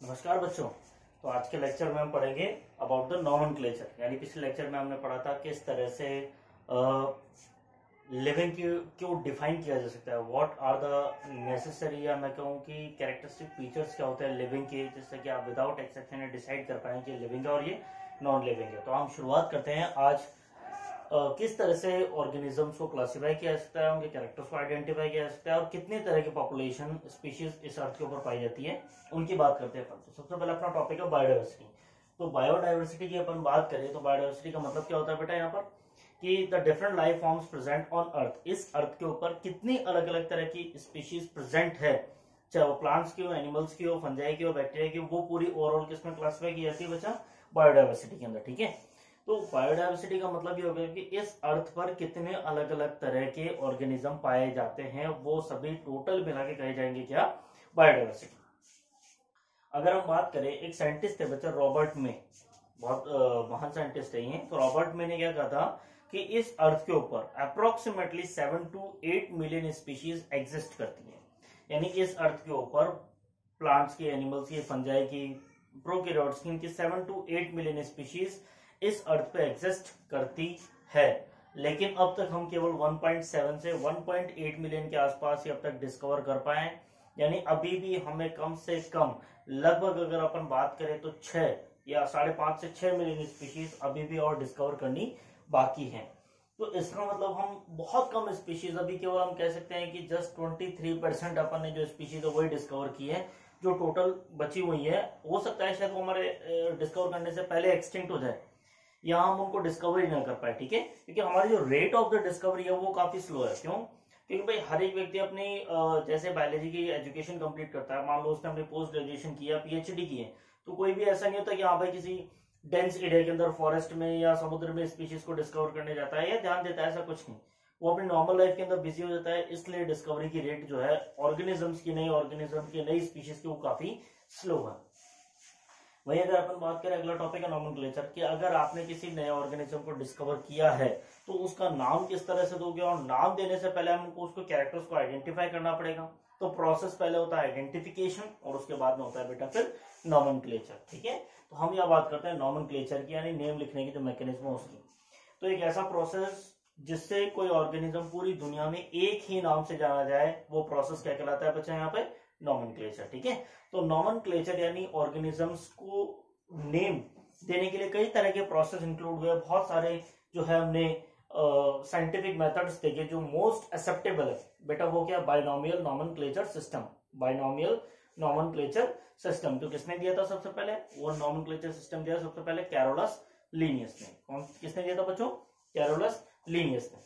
नमस्कार बच्चों। तो आज के लेक्चर में हम पढ़ेंगे अबाउट द नॉमेनक्लेचर, यानी पिछले लेक्चर में हमने पढ़ा था किस तरह से लिविंग को डिफाइन किया जा सकता है। व्हाट आर द नेसेसरी, या मैं कहूँ कि कैरेक्टरिस्टिक फीचर्स क्या होते हैं लिविंग के, जिससे कि आप विदाउट एक्सेप्शन डिसाइड कर पाए कि लिविंग है और ये नॉन लिविंग है। तो हम शुरुआत करते हैं आज किस तरह से ऑर्गेनिजम्स को क्लासिफाई किया जा सकता है, उनके कैरेक्टर्स को आइडेंटिफाई किया जा सकता है और कितने तरह की पॉपुलेशन स्पीशीज इस अर्थ के ऊपर पाई जाती है, उनकी बात करते हैं। तो सबसे पहले अपना टॉपिक है बायोडाइवर्सिटी। तो बायोडाइवर्सिटी की अपन बात करें तो बायोडाइवर्सिटी का मतलब क्या होता है बेटा, यहाँ पर कि the different life forms present on earth. इस अर्थ के ऊपर कितनी अलग अलग तरह की स्पीशीज प्रेजेंट है, चाहे वो प्लांट्स की हो, एनिमल्स की हो, फंजाई की हो, बैक्टीरिया की हो, वो पूरी ओवरऑल किसमें क्लासिफाई की जाती है बच्चा, बायोडाइवर्सिटी के अंदर। ठीक है, तो बायोडाइवर्सिटी का मतलब ये हो गया कि इस अर्थ पर कितने अलग अलग तरह के ऑर्गेनिज्म पाए जाते हैं, वो सभी टोटल मिला के कहे जाएंगे क्या, बायोडाइवर्सिटी। अगर हम बात करें, एक साइंटिस्ट है बच्चा रॉबर्ट मे, बहुत महान साइंटिस्ट है ये। तो रॉबर्ट मे ने क्या कहा था कि इस अर्थ के ऊपर approximately 7 to 8 million species exist करती है। यानी कि इस अर्थ के ऊपर प्लांट्स की, एनिमल्स की, फंजाई की, प्रोकैरियोट्स की, इनकी 7 to 8 मिलियन स्पीशीज इस अर्थ पे एग्जिस्ट करती है। लेकिन अब तक हम केवल 1.7 से 1.8 मिलियन के आसपास ही अब तक डिस्कवर कर पाए। यानी अभी भी हमें कम से कम लगभग अगर अपन बात करें तो 6 या 5.5 से 6 मिलियन स्पीशीज अभी भी और डिस्कवर करनी बाकी है। तो इसका मतलब हम बहुत कम स्पीशीज, अभी केवल हम कह सकते हैं कि जस्ट 23% अपन ने जो स्पीशीज है वही डिस्कवर की है। जो टोटल बची हुई है, हो सकता है शायद वो हमारे डिस्कवर करने से पहले एक्सटिंक्ट हो जाए या हम उनको डिस्कवरी ना कर पाए। ठीक है, क्योंकि हमारी जो रेट ऑफ द डिस्कवरी है वो काफी स्लो है। क्यों? क्योंकि भाई हर एक व्यक्ति अपनी जैसे बायोलॉजी की एजुकेशन कंप्लीट करता है, मान लो उसने अपनी पोस्ट ग्रेजुएशन किया, पीएचडी की है, तो कोई भी ऐसा नहीं होता कि हाँ भाई किसी डेंस एरिया के अंदर फॉरेस्ट में या समुद्र में स्पीशीज को डिस्कवर करने जाता है या ध्यान देता है, ऐसा कुछ नहीं। वो अपनी नॉर्मल लाइफ के अंदर बिजी हो जाता है, इसलिए डिस्कवरी की रेट जो है ऑर्गेनिजम्स की, नई स्पीशीज की, वो काफी स्लो है। वही अगर अपन बात करें, अगला टॉपिक है नॉमेनक्लेचर, कि अगर आपने किसी नए ऑर्गेनिज्म को डिस्कवर किया है तो उसका नाम किस तरह से दोगे, और नाम देने से पहले हमको उसको कैरेक्टर्स को आइडेंटिफाई करना पड़ेगा। तो प्रोसेस पहले होता है आइडेंटिफिकेशन और उसके बाद में होता है बेटा फिर नॉमेनक्लेचर। ठीक है, तो हम यहाँ बात करते हैं नॉमेनक्लेचर की, यानी नेम लिखने की जो मैकेनिज्म है उसकी। तो एक ऐसा प्रोसेस जिससे कोई ऑर्गेनिज्म पूरी दुनिया में एक ही नाम से जाना जाए, वो प्रोसेस क्या कहलाता है बच्चा, यहाँ पे नॉमेनक्लेचर। ठीक है, तो नॉमेनक्लेचर यानी ऑर्गेनिजम्स को नेम देने के लिए कई तरह के प्रोसेस इंक्लूड हुए। बहुत सारे जो है हमने साइंटिफिक मेथड्स देखे। जो मोस्ट एक्सेप्टेबल है बेटा वो क्या, binomial nomenclature system. Binomial nomenclature system तो किसने दिया था सबसे पहले, वो नॉमेनक्लेचर सिस्टम दिया सबसे पहले कैरोलस लीनियस ने। कौन किसने दिया था बच्चों, कैरोलस लीनियस ने।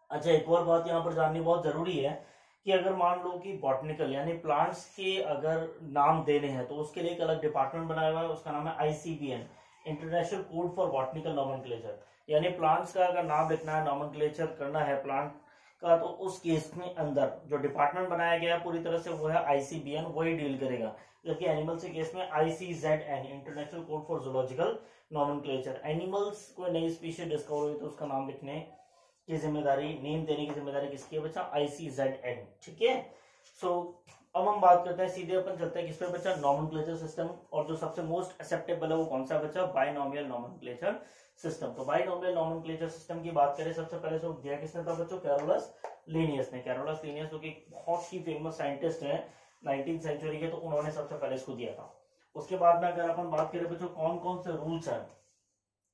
अच्छा, एक और बात यहाँ पर जाननी बहुत जरूरी है कि अगर मान लो कि बॉटनिकल यानी प्लांट्स के अगर नाम देने हैं तो उसके लिए एक अलग डिपार्टमेंट बनाया हुआ है, उसका नाम है ICBN, international code for botanical nomenclature. यानी प्लांट्स का अगर नाम लिखना है, नॉमेनक्लेचर करना है प्लांट का, तो उस केस में अंदर जो डिपार्टमेंट बनाया गया है पूरी तरह से वो है आईसीबीएन, वही डील करेगा। जबकि एनिमल्स के केस में ICZN, international code for zoological nomenclature. Animals कोई नई स्पीशीज डिस्कवर हुई तो उसका नाम लिखने की जिम्मेदारी, नेम देने की जिम्मेदारी किसकी है बच्चा, आईसीजेडएन। ठीक है, सो अब हम बात करते हैं, सीधे अपन चलते हैं किस पे बच्चा, नॉमेनक्लेचर सिस्टम। और जो सबसे मोस्ट एक्सेप्टेबल है वो कौन सा बच्चा, बाइनोमियल नॉमेनक्लेचर सिस्टम। तो बाइनोमियल नॉमेनक्लेचर सिस्टम की बात करें, सबसे पहले जो दिया किसने था बच्चों, कैरोलस लीनियस ने। कैरोलस लीनियस जो कि बहुत ही फेमस साइंटिस्ट है 19th सेंचुरी के, तो उन्होंने सबसे पहले इसको दिया था। उसके बाद में अगर अपन बात करें बच्चों कौन कौन से रूल्स हैं,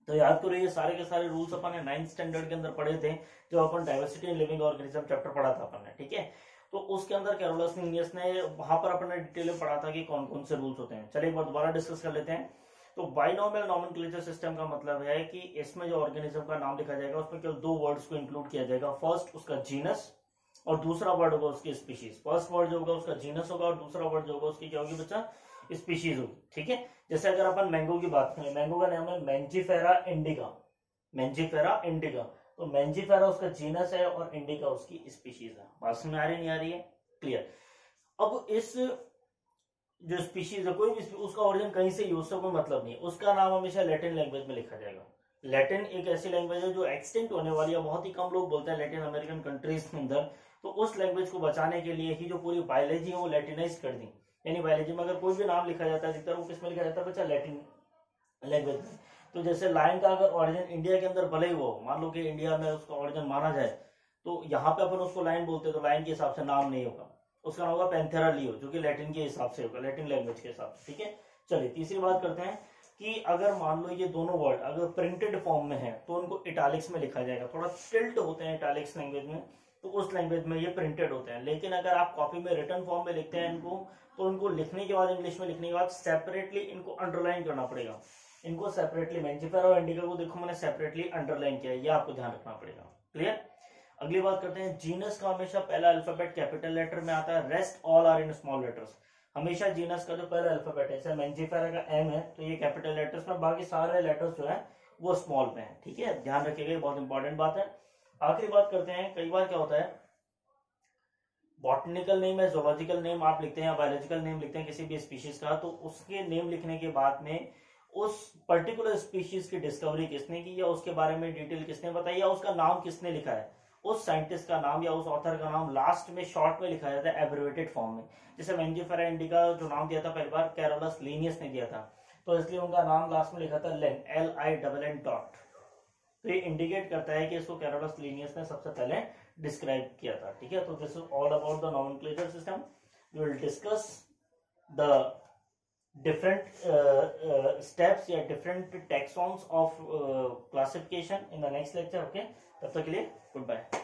तो याद करो ये सारे के सारे रूल्स अपन ने 9th स्टैंडर्ड के अंदर पढ़े थे, जो अपन diversity in living organism chapter पढ़ा था अपन ने। ठीक है, तो उसके अंदर कैरोलस लीनियस ने वहां पर अपन ने डिटेल में पढ़ा था कि कौन कौन से रूल्स होते हैं। चलिए एक बार दोबारा डिस्कस कर लेते हैं। तो बाइनोमियल नॉमेनक्लेचर सिस्टम का मतलब है कि इसमें जो ऑर्गेनिज्म का नाम लिखा जाएगा उसमें केवल 2 वर्ड्स को इंक्लूड किया जाएगा। फर्स्ट उसका जीनस और दूसरा वर्ड होगा उसकी स्पीशीज। फर्स्ट वर्ड जो होगा उसका जीनस होगा और दूसरा वर्ड जो होगा उसकी क्या होगी बच्चा, स्पीशीज होगी। ठीक है, जैसे अगर अपन मैंगो की बात करें, मैंगो का नाम है मैंजीफेरा इंडिका, मैंजीफेरा इंडिका। तो मैंजीफेरा उसका जीनस है और इंडिका उसकी स्पीशीज है। बात समझ आ रही नहीं आ रही है, क्लियर। अब इस जो स्पीशीज है, कोई भी उसका ओरिजिन कहीं से यूज से कोई मतलब नहीं, उसका नाम हमेशा लैटिन लैंग्वेज में लिखा जाएगा। लैटिन एक ऐसी लैंग्वेज है जो एक्सटिंक्ट होने वाली है, बहुत ही कम लोग बोलते हैं लैटिन अमेरिकन कंट्रीज के अंदर। तो उस लैंग्वेज को बचाने के लिए ही जो पूरी बायोलॉजी है वो लैटिनाइज कर दी, यानी बायोलॉजी में अगर कोई भी नाम लिखा जाता है अधिकतर वो किसमें लिखा जाता है बच्चा, लैटिन लैंग्वेज में। तो जैसे लायन का अगर ओरिजिन इंडिया के अंदर भले ही वो मान लो कि इंडिया में उसका ओरिजिन माना जाए, तो यहाँ पे अपन उसको लायन बोलते हैं, तो लायन के हिसाब से नाम नहीं होगा, उसका नाम होगा पैंथेरा लियो, जो कि लैटिन के हिसाब से होगा, लैटिन लैंग्वेज के हिसाब से। ठीक है, चलिए तीसरी बात करते हैं कि अगर मान लो ये दोनों वर्ड अगर प्रिंटेड फॉर्म में है तो उनको इटालिक्स में लिखा जाएगा, थोड़ा टिल्ट होते हैं इटालिक्स लैंग्वेज में, तो उस लैंग्वेज में ये प्रिंटेड होते हैं। लेकिन अगर आप कॉपी में रिटर्न फॉर्म में लिखते हैं इनको, तो इनको लिखने के बाद इंग्लिश में लिखने के बाद सेपरेटली इनको अंडरलाइन करना पड़ेगा, इनको सेपरेटली, मैंजिफेरा और इंडिका को देखो मैंने सेपरेटली अंडरलाइन किया है, ये आपको ध्यान रखना पड़ेगा। क्लियर। अगली बात करते हैं, जीनस का हमेशा पहला अल्फाबेट कैपिटल लेटर में आता है, rest all are in small letters. हमेशा जीनस का जो पहला अल्फाबेट है, जैसे मैंजिफेरा का एम है तो ये कैपिटल लेटर्स में, बाकी सारे लेटर्स जो है वो स्मॉल में है। ठीक है, ध्यान रखिएगा, बहुत इंपॉर्टेंट बात है। आखिरी बात करते हैं, कई बार क्या होता है बॉटनिकल नेम या जोलॉजिकल नेम आप लिखते हैं या बायोलॉजिकल नेम लिखते हैं किसी भी स्पीशीज का, तो उसके नेम लिखने के बाद में उस पर्टिकुलर स्पीशीज की डिस्कवरी किसने की या उसके बारे में डिटेल किसने बताई या उसका नाम किसने लिखा है, उस साइंटिस्ट का नाम या उस ऑथर का नाम लास्ट में शॉर्ट में लिखा जाता है एब्रिवेटेड फॉर्म में। जैसे मैंजिफेरा इंडिका जो नाम दिया था पहली बार कैरोलस लीनियस ने दिया था, तो इसलिए उनका नाम लास्ट में लिखा था लेन, LINN डॉट। तो ये इंडिकेट करता है कि इसको कैरोलस लीनियस ने सबसे पहले डिस्क्राइब किया था। ठीक है, तो this is all about the nomenclature system. We will discuss the different steps या different taxons of classification in the next lecture. Okay, तब तक के लिए गुड बाय।